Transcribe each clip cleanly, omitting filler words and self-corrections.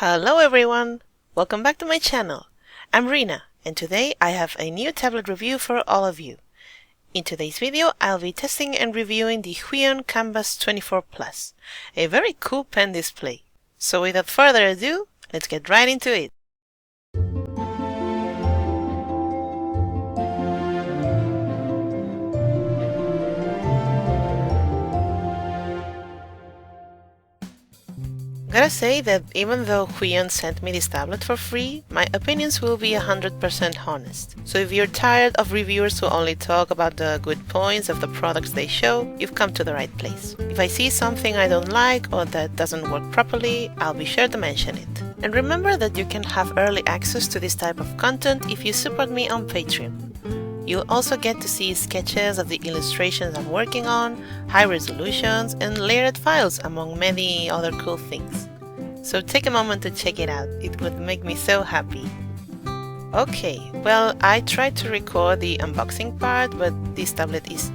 Hello everyone! Welcome back to my channel. I'm Rina, and today I have a new tablet review for all of you. In today's video, I'll be testing and reviewing the Huion Canvas 24 Plus, a very cool pen display. So without further ado, let's get right into it. Gotta say that even though Huion sent me this tablet for free, my opinions will be 100% honest. So if you're tired of reviewers who only talk about the good points of the products they show, you've come to the right place. If I see something I don't like or that doesn't work properly, I'll be sure to mention it. And remember that you can have early access to this type of content if you support me on Patreon. You'll also get to see sketches of the illustrations I'm working on, high resolutions, and layered files among many other cool things. So take a moment to check it out, it would make me so happy. Okay, well, I tried to record the unboxing part, but this tablet is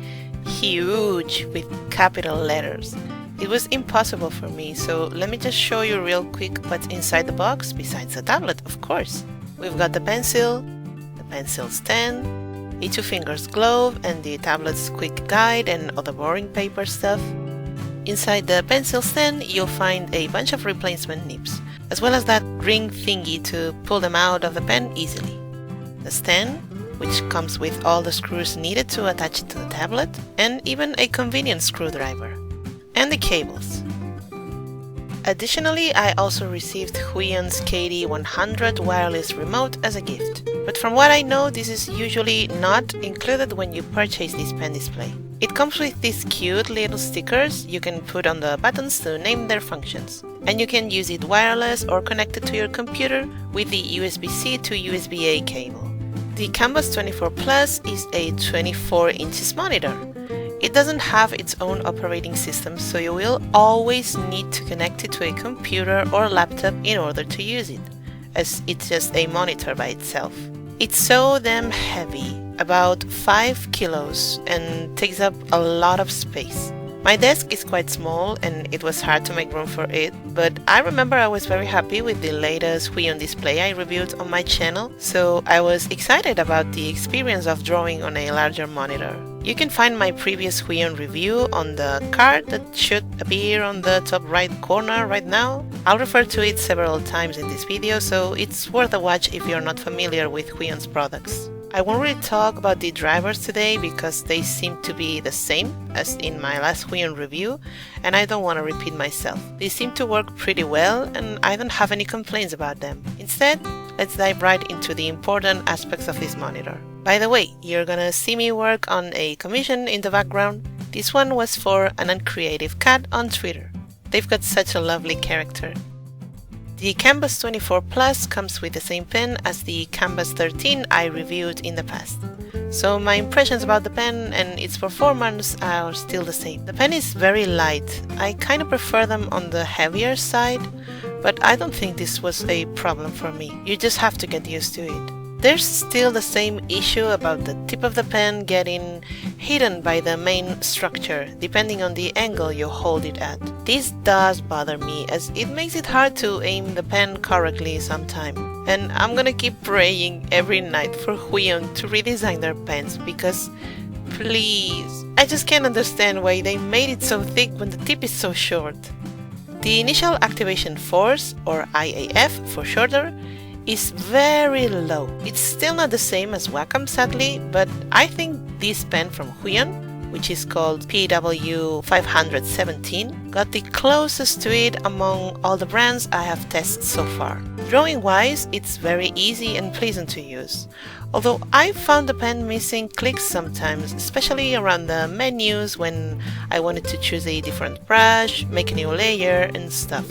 huge with capital letters. It was impossible for me, so let me just show you real quick what's inside the box, besides the tablet, of course. We've got the pencil stand, a 2-fingers glove, and the tablet's quick guide and other boring paper stuff. Inside the pencil stand, you'll find a bunch of replacement nibs, as well as that ring thingy to pull them out of the pen easily. The stand, which comes with all the screws needed to attach it to the tablet, and even a convenient screwdriver. And the cables. Additionally, I also received Huion's KD100 wireless remote as a gift. But from what I know, this is usually not included when you purchase this pen display. It comes with these cute little stickers you can put on the buttons to name their functions. And you can use it wireless or connected to your computer with the USB-C to USB-A cable. The Canvas 24 Plus is a 24 inches monitor. It doesn't have its own operating system, so you will always need to connect it to a computer or laptop in order to use it, as it's just a monitor by itself. It's so damn heavy, about 5 kilos, and takes up a lot of space. My desk is quite small and it was hard to make room for it, but I remember I was very happy with the latest Huion display I reviewed on my channel, so I was excited about the experience of drawing on a larger monitor. You can find my previous Huion review on the card that should appear on the top right corner right now. I'll refer to it several times in this video, so it's worth a watch if you're not familiar with Huion's products. I won't really talk about the drivers today because they seem to be the same as in my last Huion review, and I don't want to repeat myself. They seem to work pretty well and I don't have any complaints about them. Instead, let's dive right into the important aspects of this monitor. By the way, you're gonna see me work on a commission in the background. This one was for an uncreative cat on Twitter. They've got such a lovely character. The Canvas 24 Plus comes with the same pen as the Canvas 13 I reviewed in the past. So my impressions about the pen and its performance are still the same. The pen is very light. I kind of prefer them on the heavier side, but I don't think this was a problem for me. You just have to get used to it. There's still the same issue about the tip of the pen getting hidden by the main structure, depending on the angle you hold it at. This does bother me, as it makes it hard to aim the pen correctly sometimes. And I'm gonna keep praying every night for Huion to redesign their pens, because please, I just can't understand why they made it so thick when the tip is so short. The initial activation force, or IAF for shorter, is very low. It's still not the same as Wacom, sadly, but I think this pen from Huion, which is called PW517, got the closest to it among all the brands I have tested so far. Drawing wise, it's very easy and pleasant to use, although I found the pen missing clicks sometimes, especially around the menus when I wanted to choose a different brush, make a new layer and stuff.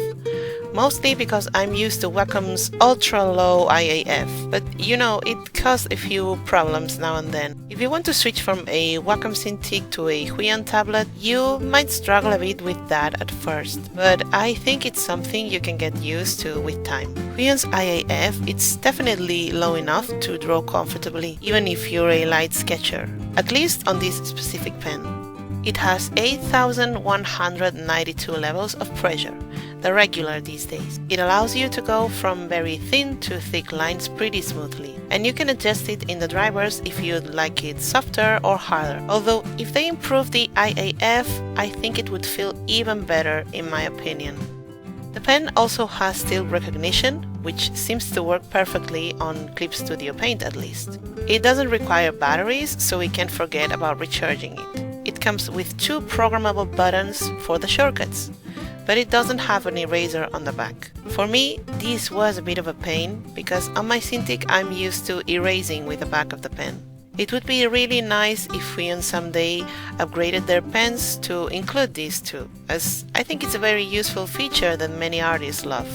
Mostly because I'm used to Wacom's ultra-low IAF, but you know, it caused a few problems now and then. If you want to switch from a Wacom Cintiq to a Huion tablet, you might struggle a bit with that at first, but I think it's something you can get used to with time. Huion's IAF, it's definitely low enough to draw comfortably, even if you're a light sketcher, at least on this specific pen. It has 8,192 levels of pressure. the regular these days. It allows you to go from very thin to thick lines pretty smoothly, and you can adjust it in the drivers if you'd like it softer or harder. Although if they improve the IAF, I think it would feel even better in my opinion. The pen also has still recognition, which seems to work perfectly on Clip Studio Paint at least. It doesn't require batteries, so we can't forget about recharging it. It comes with 2 programmable buttons for the shortcuts, but it doesn't have an eraser on the back. For me, this was a bit of a pain, because on my Cintiq I'm used to erasing with the back of the pen. It would be really nice if Huion someday upgraded their pens to include these too, as I think it's a very useful feature that many artists love.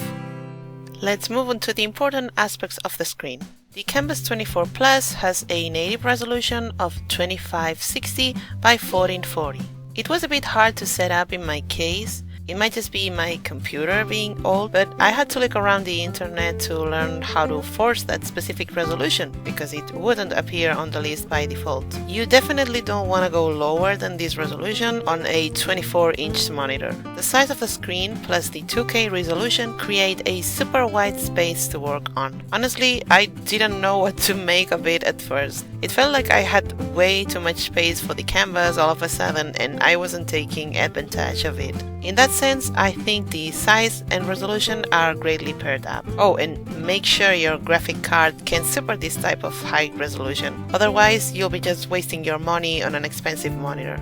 Let's move on to the important aspects of the screen. The Canvas 24 Plus has a native resolution of 2560 by 1440. It was a bit hard to set up in my case. It might just be my computer being old, but I had to look around the internet to learn how to force that specific resolution because it wouldn't appear on the list by default. You definitely don't want to go lower than this resolution on a 24-inch monitor. The size of the screen plus the 2K resolution create a super wide space to work on. Honestly, I didn't know what to make of it at first. It felt like I had way too much space for the canvas all of a sudden, and I wasn't taking advantage of it. In that sense, I think the size and resolution are greatly paired up. Oh, and make sure your graphic card can support this type of high resolution. Otherwise, you'll be just wasting your money on an expensive monitor.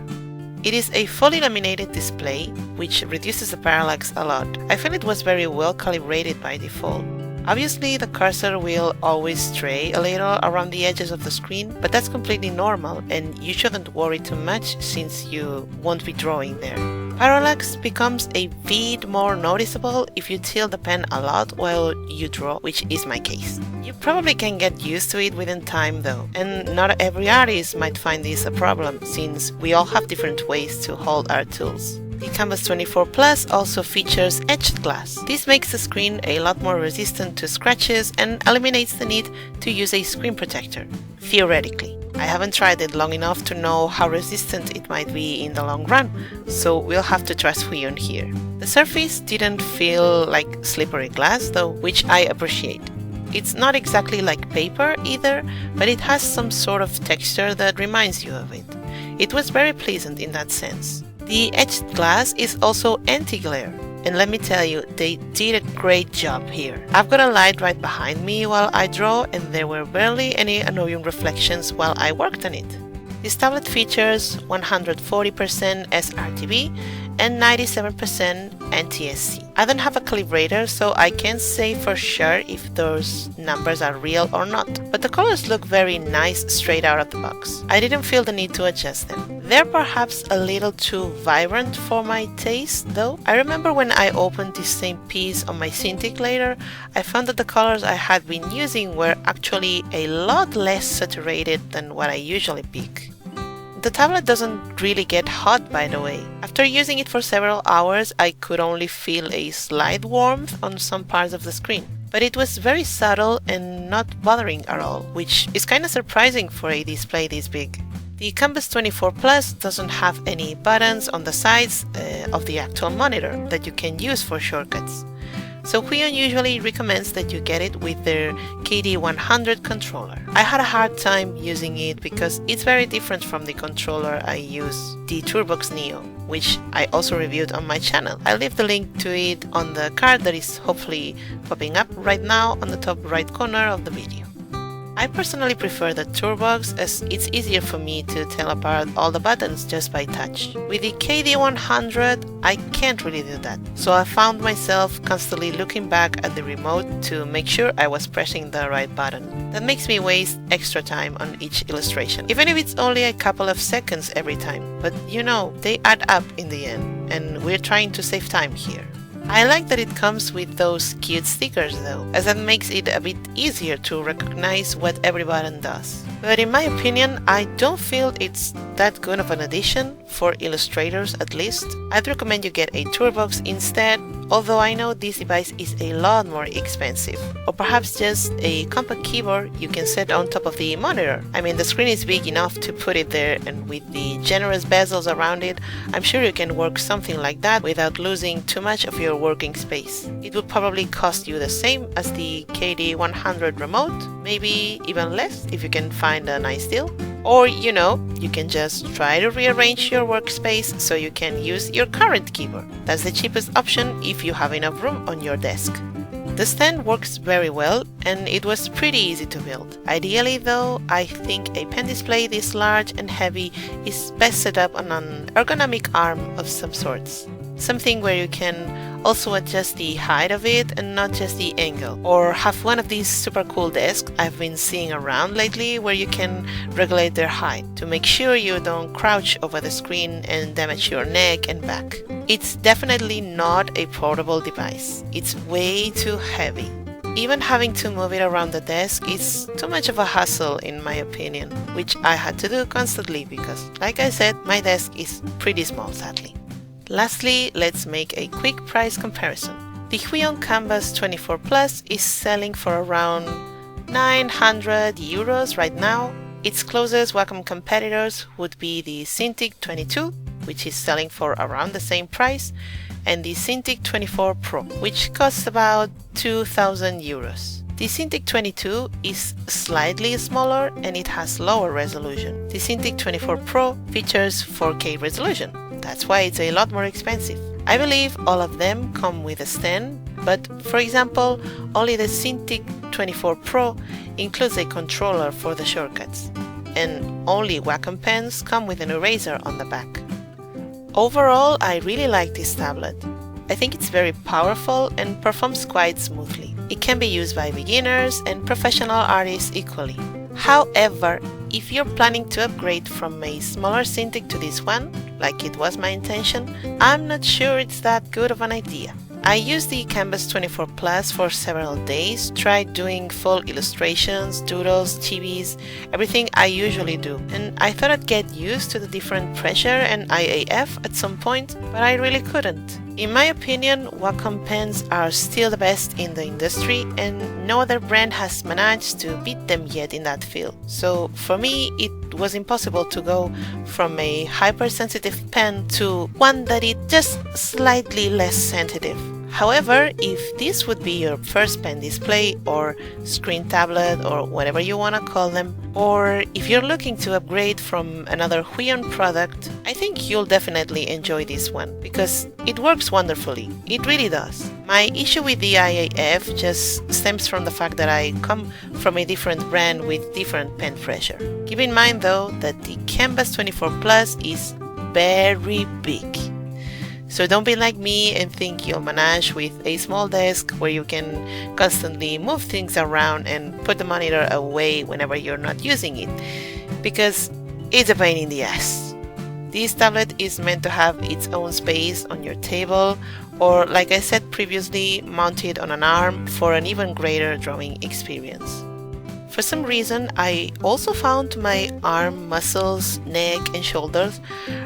It is a fully laminated display, which reduces the parallax a lot. I feel it was very well calibrated by default. Obviously, the cursor will always stray a little around the edges of the screen, but that's completely normal and you shouldn't worry too much since you won't be drawing there. Parallax becomes a bit more noticeable if you tilt the pen a lot while you draw, which is my case. You probably can get used to it within time though, and not every artist might find this a problem since we all have different ways to hold our tools. The Canvas 24 Plus also features etched glass. This makes the screen a lot more resistant to scratches and eliminates the need to use a screen protector, theoretically. I haven't tried it long enough to know how resistant it might be in the long run, so we'll have to trust Huion here. The surface didn't feel like slippery glass though, which I appreciate. It's not exactly like paper either, but it has some sort of texture that reminds you of it. It was very pleasant in that sense. The etched glass is also anti-glare, and let me tell you, they did a great job here. I've got a light right behind me while I draw, and there were barely any annoying reflections while I worked on it. This tablet features 140% sRGB and 97% NTSC. I don't have a calibrator, so I can't say for sure if those numbers are real or not, but the colors look very nice straight out of the box. I didn't feel the need to adjust them. They're perhaps a little too vibrant for my taste though. I remember when I opened this same piece on my Cintiq later, I found that the colors I had been using were actually a lot less saturated than what I usually pick. The tablet doesn't really get hot, by the way. After using it for several hours, I could only feel a slight warmth on some parts of the screen. But it was very subtle and not bothering at all, which is kinda surprising for a display this big. The Canvas 24 Plus doesn't have any buttons on the sides of the actual monitor that you can use for shortcuts. So Huion usually recommends that you get it with their KD100 controller. I had a hard time using it because it's very different from the controller I use, the Turbox Neo, which I also reviewed on my channel. I'll leave the link to it on the card that is hopefully popping up right now on the top right corner of the video. I personally prefer the Turbox as it's easier for me to tell apart all the buttons just by touch. With the KD100, I can't really do that, so I found myself constantly looking back at the remote to make sure I was pressing the right button. That makes me waste extra time on each illustration, even if it's only a couple of seconds every time, but you know, they add up in the end, and we're trying to save time here. I like that it comes with those cute stickers though, as that makes it a bit easier to recognize what every button does. but in my opinion, I don't feel it's that good of an addition, for illustrators at least. I'd recommend you get a TourBox instead, although I know this device is a lot more expensive. Or perhaps just a compact keyboard you can set on top of the monitor. I mean, the screen is big enough to put it there, and with the generous bezels around it, I'm sure you can work something like that without losing too much of your working space. It would probably cost you the same as the KD100 remote, maybe even less if you can find a nice deal. Or, you know, you can just try to rearrange your workspace so you can use your current keyboard. That's the cheapest option if you have enough room on your desk. The stand works very well and it was pretty easy to build. Ideally though, I think a pen display this large and heavy is best set up on an ergonomic arm of some sorts. Something where you can also adjust the height of it and not just the angle. Or have one of these super cool desks I've been seeing around lately where you can regulate their height to make sure you don't crouch over the screen and damage your neck and back. It's definitely not a portable device. It's way too heavy. Even having to move it around the desk is too much of a hassle in my opinion, which I had to do constantly because, like I said, my desk is pretty small sadly. Lastly, let's make a quick price comparison. The Huion Canvas 24 Plus is selling for around 900 euros right now. Its closest Wacom competitors would be the Cintiq 22, which is selling for around the same price, and the Cintiq 24 Pro, which costs about 2000 euros. The Cintiq 22 is slightly smaller and it has lower resolution. The Cintiq 24 Pro features 4K resolution. That's why it's a lot more expensive. I believe all of them come with a stand, but for example, only the Cintiq 24 Pro includes a controller for the shortcuts, and only Wacom pens come with an eraser on the back. Overall, I really like this tablet. I think it's very powerful and performs quite smoothly. It can be used by beginners and professional artists equally. However, if you're planning to upgrade from a smaller Cintiq to this one, like it was my intention, I'm not sure it's that good of an idea. I used the Canvas 24 Plus for several days, tried doing full illustrations, doodles, chibis, everything I usually do, and I thought I'd get used to the different pressure and IAF at some point, but I really couldn't. In my opinion, Wacom pens are still the best in the industry and no other brand has managed to beat them yet in that field. So for me, it was impossible to go from a hypersensitive pen to one that is just slightly less sensitive. However, if this would be your first pen display or screen tablet or whatever you want to call them, or if you're looking to upgrade from another Huion product, I think you'll definitely enjoy this one because it works wonderfully. It really does. My issue with the IAF just stems from the fact that I come from a different brand with different pen pressure. Keep in mind though that the Canvas 24 Plus is very big. So don't be like me and think you'll manage with a small desk where you can constantly move things around and put the monitor away whenever you're not using it, because it's a pain in the ass. This tablet is meant to have its own space on your table or, like I said previously, mounted on an arm for an even greater drawing experience. For some reason, I also found my arm muscles, neck and shoulders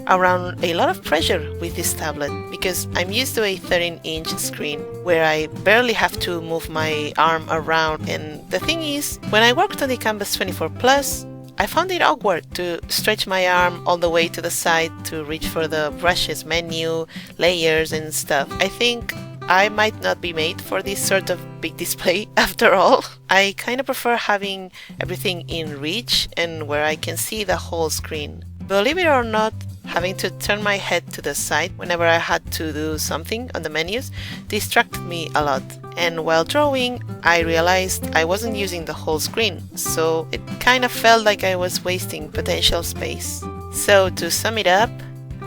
around a lot of pressure with this tablet because I'm used to a 13-inch screen where I barely have to move my arm around, and the thing is, when I worked on the Canvas 24 Plus, I found it awkward to stretch my arm all the way to the side to reach for the brushes menu, layers and stuff. I think I might not be made for this sort of big display after all. I kind of prefer having everything in reach and where I can see the whole screen. Believe it or not, having to turn my head to the side whenever I had to do something on the menus distracted me a lot. And while drawing, I realized I wasn't using the whole screen, so it kind of felt like I was wasting potential space. So to sum it up,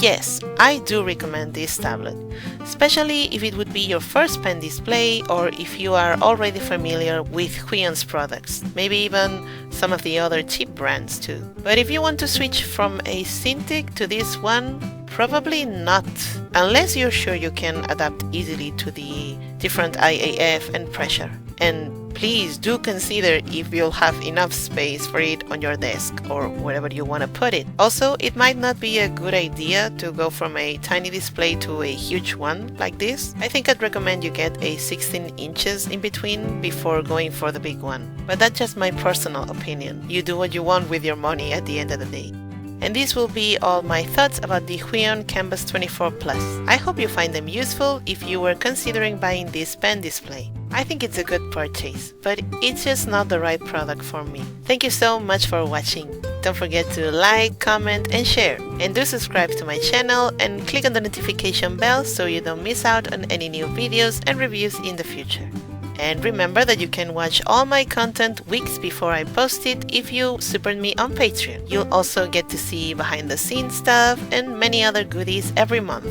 yes, I do recommend this tablet, especially if it would be your first pen display or if you are already familiar with Huion's products, maybe even some of the other cheap brands too. But if you want to switch from a Cintiq to this one, probably not, unless you're sure you can adapt easily to the different IAF and pressure. And please do consider if you'll have enough space for it on your desk or wherever you want to put it. Also, it might not be a good idea to go from a tiny display to a huge one like this. I think I'd recommend you get a 16 inches in between before going for the big one. But that's just my personal opinion. You do what you want with your money at the end of the day. And this will be all my thoughts about the Huion Canvas 24 Plus. I hope you find them useful if you were considering buying this pen display. I think it's a good purchase, but it's just not the right product for me. Thank you so much for watching. Don't forget to like, comment and share. And do subscribe to my channel and click on the notification bell so you don't miss out on any new videos and reviews in the future. And remember that you can watch all my content weeks before I post it if you support me on Patreon. You'll also get to see behind the scenes stuff and many other goodies every month.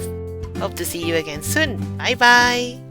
Hope to see you again soon. Bye bye!